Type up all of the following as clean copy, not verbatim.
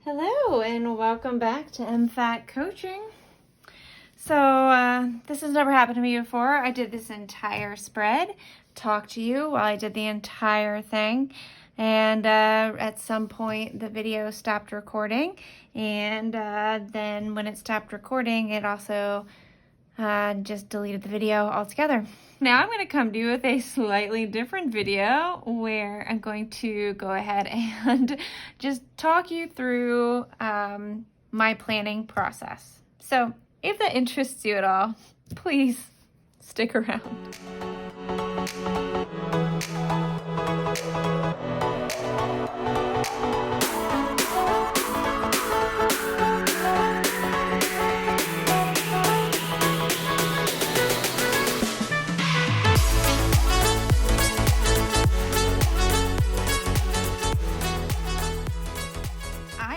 Hello and welcome back to MFAT Coaching. So this has never happened to me before. I did this entire spread, talked to you while I did the entire thing, and at some point the video stopped recording, and then when it stopped recording it also just deleted the video altogether. Now I'm going to come to you with a slightly different video where I'm going to go ahead and just talk you through my planning process. So if that interests you at all, please stick around.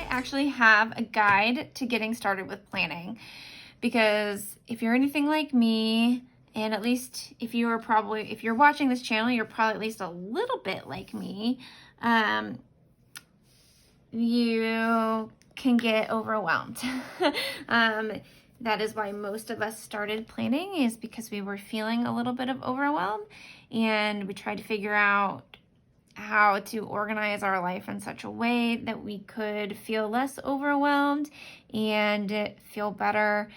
Actually have a guide to getting started with planning, because if you're anything like me, and at least if you're watching this channel, you're probably at least a little bit like me, you can get overwhelmed. That is why most of us started planning, is because we were feeling a little bit of overwhelm, and we tried to figure out how to organize our life in such a way that we could feel less overwhelmed and feel better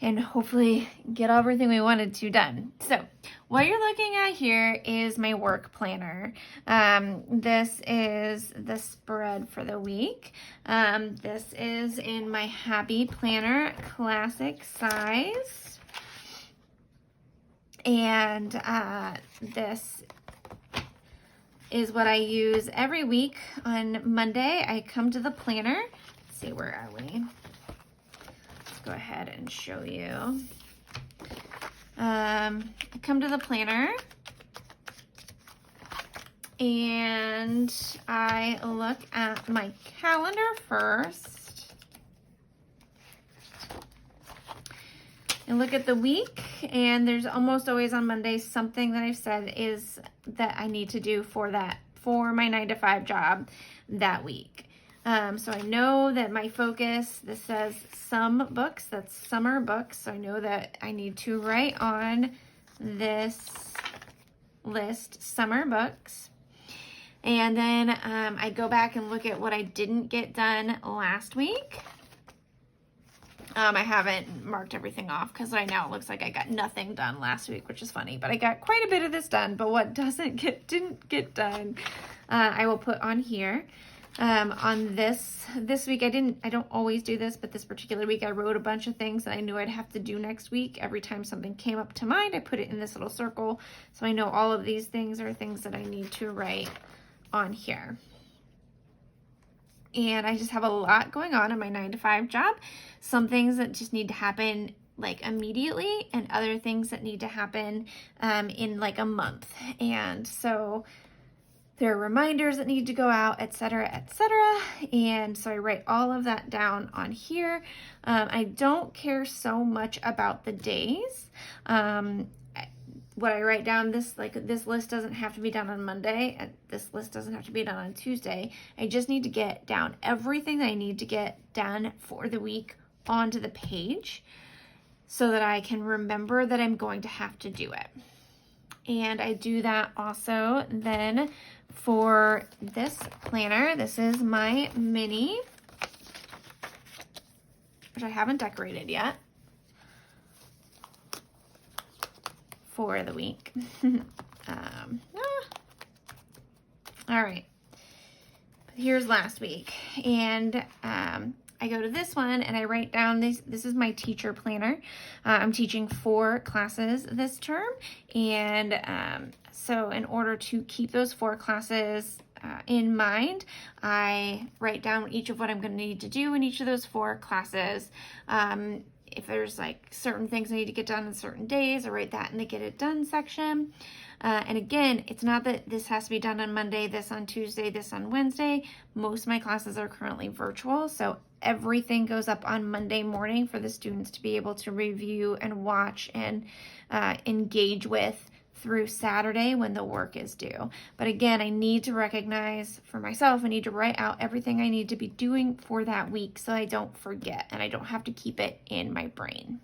and hopefully get everything we wanted to done. So what you're looking at here is my work planner. This is the spread for the week. This is in my Happy Planner Classic size. And this is what I use every week. On Monday, I come to the planner. Let's see, where are we? Let's go ahead and show you. I come to the planner and I look at my calendar first. And look at the week, and there's almost always on Monday something that I've said is that I need to do for my 9-to-5 job that week. So I know that my focus, this says some books, that's summer books. So I know that I need to write on this list summer books. And then I go back and look at what I didn't get done last week. I haven't marked everything off because right now it looks like I got nothing done last week, which is funny, but I got quite a bit of this done. But what didn't get done, I will put on here. On this week, I don't always do this, but this particular week I wrote a bunch of things that I knew I'd have to do next week. Every time something came up to mind, I put it in this little circle. So I know all of these things are things that I need to write on here. And I just have a lot going on in my 9-to-5 job. Some things that just need to happen like immediately, and other things that need to happen in like a month. And so there are reminders that need to go out, etc., etc. And so I write all of that down on here. I don't care so much about the days. What I write down, this list doesn't have to be done on Monday. This list doesn't have to be done on Tuesday. I just need to get down everything that I need to get done for the week onto the page so that I can remember that I'm going to have to do it. And I do that also then for this planner. This is my mini, which I haven't decorated yet, for the week. All right, here's last week, and I go to this one and I write down this is my teacher planner. I'm teaching 4 classes this term, and so in order to keep those 4 classes in mind, I write down each of what I'm going to need to do in each of those 4 classes. If there's like certain things I need to get done on certain days, I write that in the get it done section. And again, it's not that this has to be done on Monday, this on Tuesday, this on Wednesday. Most of my classes are currently virtual, so everything goes up on Monday morning for the students to be able to review and watch and engage with through Saturday when the work is due. But again, I need to recognize for myself, I need to write out everything I need to be doing for that week so I don't forget and I don't have to keep it in my brain.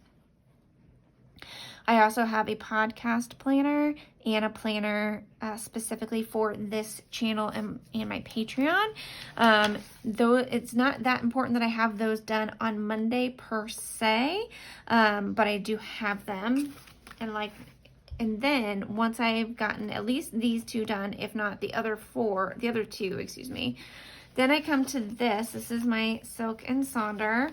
I also have a podcast planner and a planner specifically for this channel and my Patreon. Though it's not that important that I have those done on Monday per se, but I do have them. And then once I've gotten at least these two done, if not the other two, excuse me, then I come to this. This is my Silk and Sonder.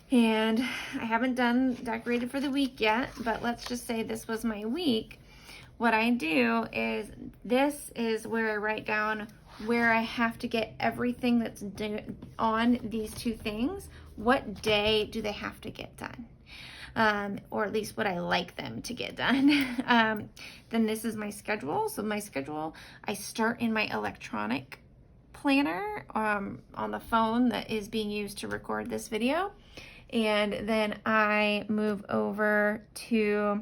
And I haven't done Decorated for the week yet, but let's just say this was my week. What I do is, this is where I write down where I have to get everything that's on these two things. What day do they have to get done? Or at least what I like them to get done. Then this is my schedule. So my schedule, I start in my electronic planner on the phone that is being used to record this video. And then I move over to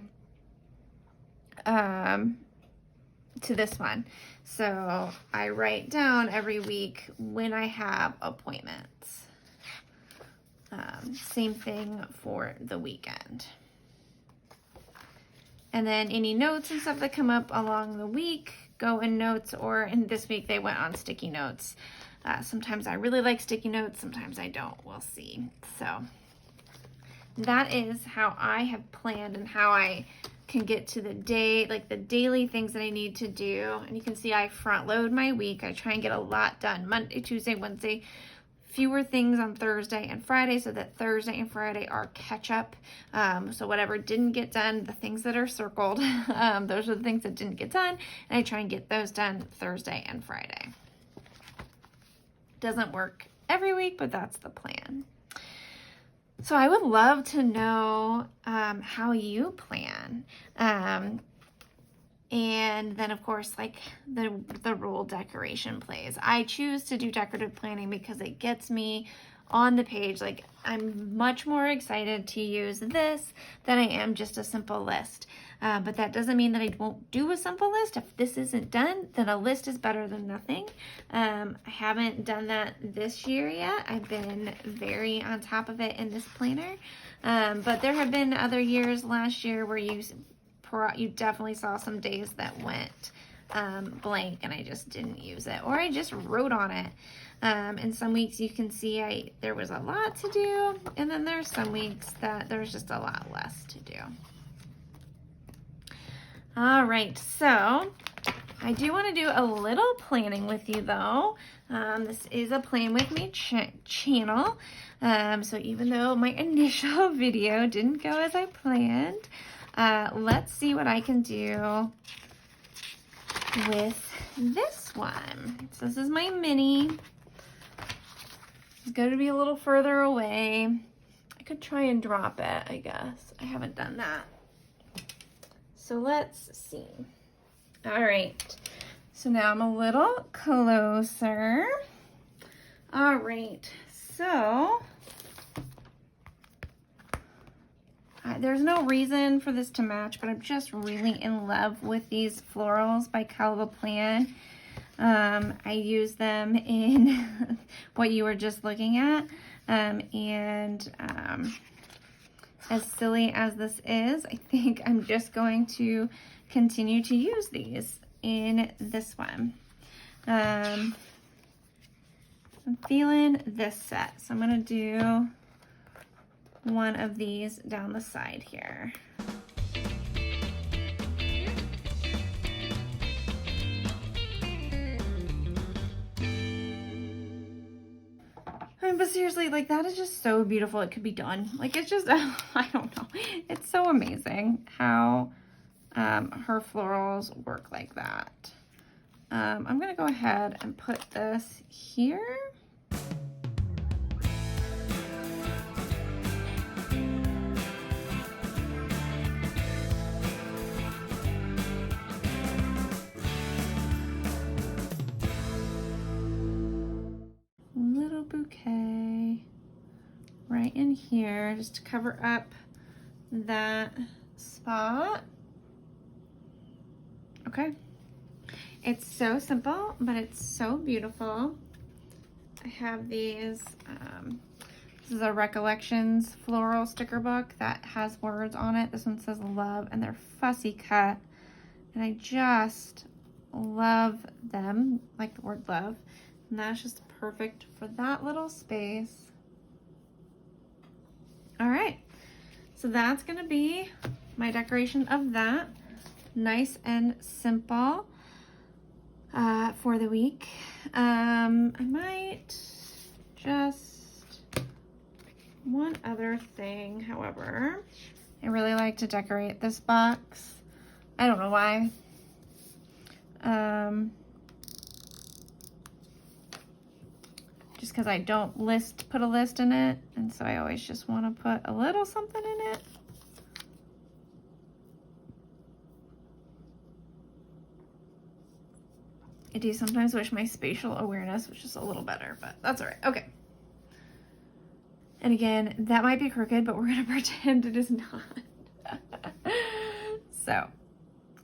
this one. So I write down every week when I have appointments. Same thing for the weekend. And then any notes and stuff that come up along the week go in notes, or in this week they went on sticky notes. Sometimes I really like sticky notes, sometimes I don't. We'll see. So that is how I have planned and how I can get to the day, like the daily things that I need to do. And you can see I front load my week. I try and get a lot done Monday, Tuesday, Wednesday, fewer things on Thursday and Friday, so that Thursday and Friday are catch up. So whatever didn't get done, the things that are circled, those are the things that didn't get done. And I try and get those done Thursday and Friday. Doesn't work every week, but that's the plan. So I would love to know how you plan. And then of course, like the role decoration plays. I choose to do decorative planning because it gets me on the page. Like, I'm much more excited to use this than I am just a simple list. But that doesn't mean that I won't do a simple list. If this isn't done, then a list is better than nothing. I haven't done that this year yet. I've been very on top of it in this planner. But there have been other years, last year, where you definitely saw some days that went blank and I just didn't use it, or I just wrote on it. And some weeks you can see there was a lot to do, and then there's some weeks that there's just a lot less to do. All right, so I do want to do a little planning with you though. This is a Plan With Me channel. So even though my initial video didn't go as I planned, let's see what I can do with this one. So this is my mini. It's going to be a little further away. I could try and drop it, I guess. I haven't done that. So let's see. All right. So now I'm a little closer. All right. So there's no reason for this to match, but I'm just really in love with these florals by Calva Plan. I use them in what you were just looking at. As silly as this is, I think I'm just going to continue to use these in this one. I'm feeling this set, so I'm going to do one of these down the side here. But seriously, like, that is just so beautiful. It could be done. Like, it's just, I don't know. It's so amazing how her florals work like that. I'm going to go ahead and put this here. Little bouquet right in here just to cover up that spot. Okay. It's so simple, but it's so beautiful. I have these, this is a Recollections floral sticker book that has words on it. This one says love, and they're fussy cut. And I just love them, like the word love. And that's just perfect for that little space. All right, so that's gonna be my decoration of that. Nice and simple for the week. I might just, one other thing, however, I really like to decorate this box. I don't know why. Just because I don't put a list in it, and so I always just want to put a little something in it. I do sometimes wish my spatial awareness was just a little better, but that's all right. Okay. And again, that might be crooked, but we're going to pretend it is not. So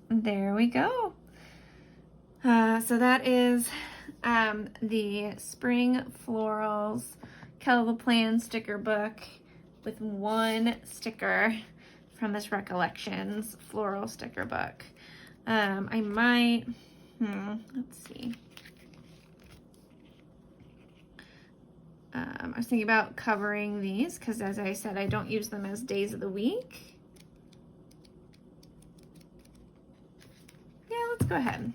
there we go. So that is the Spring Florals Kettle Plan sticker book with one sticker from this Recollections floral sticker book. I might, let's see. I was thinking about covering these because, as I said, I don't use them as days of the week. Yeah, let's go ahead.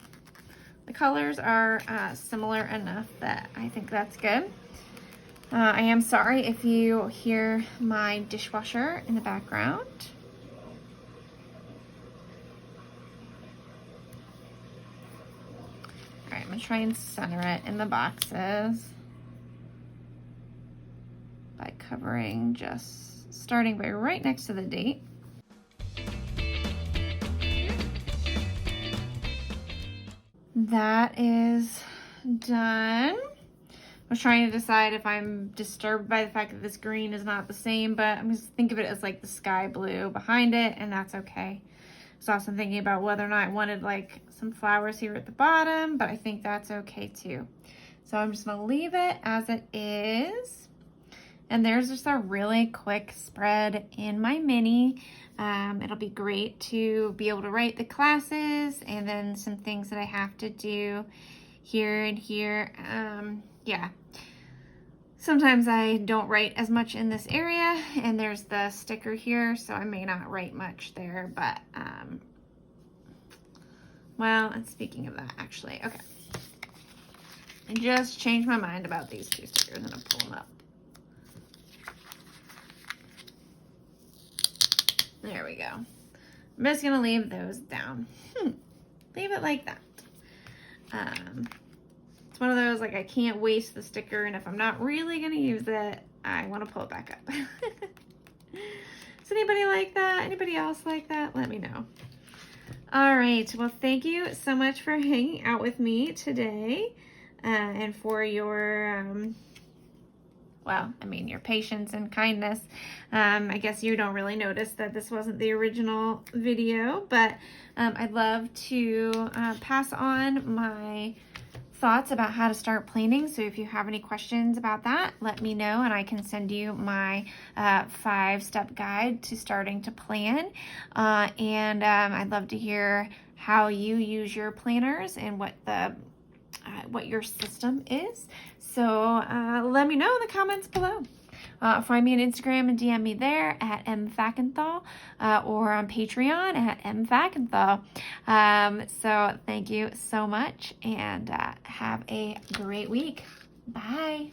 The colors are similar enough that I think that's good. I am sorry if you hear my dishwasher in the background. All right, I'm gonna try and center it in the boxes by covering, just starting by right next to the date. That is done. I was trying to decide if I'm disturbed by the fact that this green is not the same, but I'm just think of it as like the sky blue behind it, and that's okay. I was also thinking about whether or not I wanted like some flowers here at the bottom, but I think that's okay too. So I'm just gonna leave it as it is. And there's just a really quick spread in my mini. It'll be great to be able to write the classes and then some things that I have to do here and here. Yeah. Sometimes I don't write as much in this area, and there's the sticker here, so I may not write much there, but, well, and speaking of that, actually, okay. I just changed my mind about these two stickers. I'm gonna pull them up. There we go. I'm just gonna leave those down. Leave it like that. It's one of those, like, I can't waste the sticker, and if I'm not really gonna use it, I want to pull it back up. Does anybody like that? Anybody else like that? Let me know. All right, well, thank you so much for hanging out with me today, and for your well, I mean, your patience and kindness. I guess you don't really notice that this wasn't the original video, but I'd love to pass on my thoughts about how to start planning. So if you have any questions about that, let me know, and I can send you my 5-step guide to starting to plan. And I'd love to hear how you use your planners and what your system is. So let me know in the comments below. Find me on Instagram and DM me there at megan.fackenthal, or on Patreon at megan.fackenthal. So thank you so much, and have a great week. Bye.